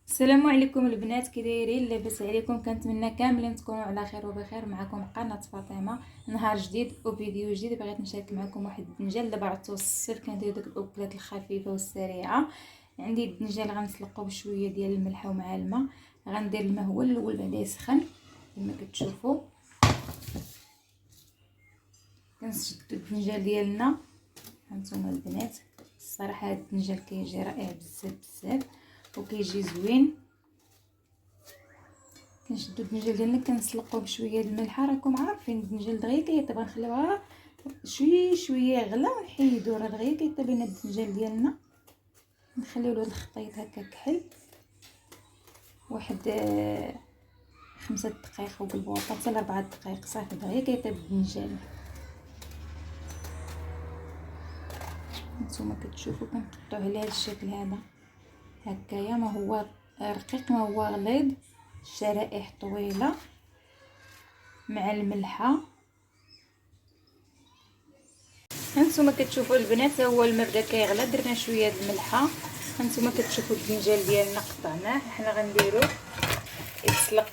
السلام عليكم البنات، كي دايرين؟ لاباس عليكم؟ كنتمنى كاملين تكونوا على خير وبخير. معكم قناه فاطمه، نهار جديد وفيديو جديد. بغيت نشارك معكم واحد الدنجال. دابا عرفتوا الصيف كنديروا ديك الاكلات الخفيفه والسريعه. عندي الدنجال غنسلقوه بشويه ديال الملح ومع الماء. غندير الماء هو الاول بعدا يسخن كما كتشوفوا. كنشدوا الدنجال ديالنا. هانتوما البنات، الصراحه هذا الدنجال كيجي رائع بزاف بزاف وكيجي زوين. كنشدو الدنجال ديالنا كنسلقوه بشويه د الملح. راكم عارفين الدنجال دغيا كيطيب، غنخليوها شويه شويه يغلى ونحيدو. راه دغيا كيطيب لنا الدنجال ديالنا. نخليو له الخطيط هكا كحل واحد 5 دقائق وبالبوطه حتى ل 4 دقائق صافي دغيا كيطيب الدنجال. نتوما كتشوفوا كنقطعوه على هذا الشكل هذا هكايا. ما هو رقيق ما هو غليظ، شرائح طويله مع الملحه. هانتوما كتشوفوا البنات، هو الماء بدا كيغلى، درنا شويه د الملحه. هانتوما كتشوفوا الدنجال ديالنا قطعناه. حنا غنديروه يتسلق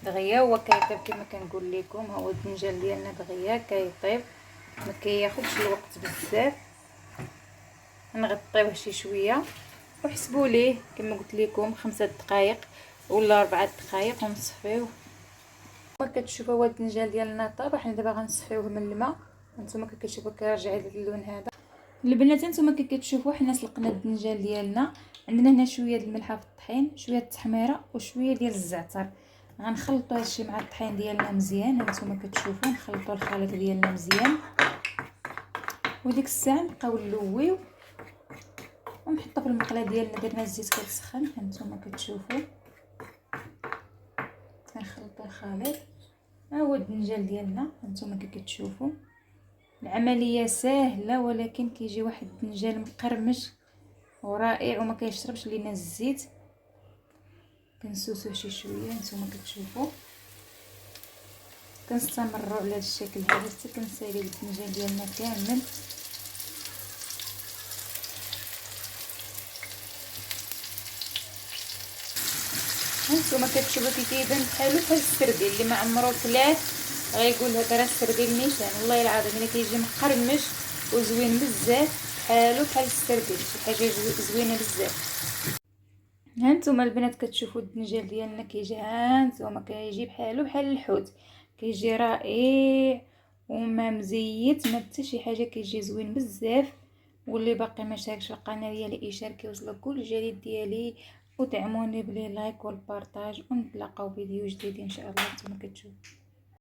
دغيا، هو كيطيب كما كنقول لكم. هو الدنجال ديالنا دغيا كيطيب، ما كياخذش الوقت بزاف. نغطيوه شي شويه وحسبوا ليه كما قلت لكم 5 دقائق ولا 4 دقائق ونصفيوه. كما كتشوفوا هو الدنجال ديالنا طاب. حنا دابا غنصفيوه من الماء. هانتوما كتشوفوا كيرجع هذا اللون هذا. البنات هانتوما كتشوفوا حنا سلقنا الدنجال ديالنا. عندنا هنا شويه د الملحه في الطحين، شويه التحميره وشويه ديال الزعتر. غنخلطوا هادشي مع الطحين ديالنا مزيان. هانتوما كتشوفوا نخلطوا الخليط ديالنا مزيان، وديك الساعه نبقاو نلويو ونحطو في المقله ديالنا. درنا الزيت كيسخن. هانتوما كتشوفوا كنخلطوا الخليط. ها هو الدنجال ديالنا. هانتوما كتشوفوا العمليه سهله، ولكن كيجي واحد الدنجال مقرمش ورائع وما كيشربش لينا الزيت. كنسوسوه شي شويه. هانتوما كتشوفوا كنستمروا على هذا الشكل هذا حتى كنسالي الدنجال ديالنا كامل. هانتوما كتشوفوا كي كيبان بحالو بحال السردين. اللي ما عمرو كلاه غيقول هذا راه السردين نيشان. والله العظيم الا كيجي مقرمش وزوين بزاف بحالو بحال السردين، شي حاجه زوينه بزاف. هانتوما البنات كتشوفوا الدنجال ديالنا كيجي، هانتوما كيجي بحالو بحال الحوت، كيجي رائع وما مزيت ما حتى شي حاجه، كيجي زوين بزاف. واللي باقي ما شاركش القناه ديالي يشارك يوصلوا كل جديد ديالي، ودعموني بلي لايك والبارطاج. ونتلاقاو فيديو جديد ان شاء الله. نتوما كتشوفوا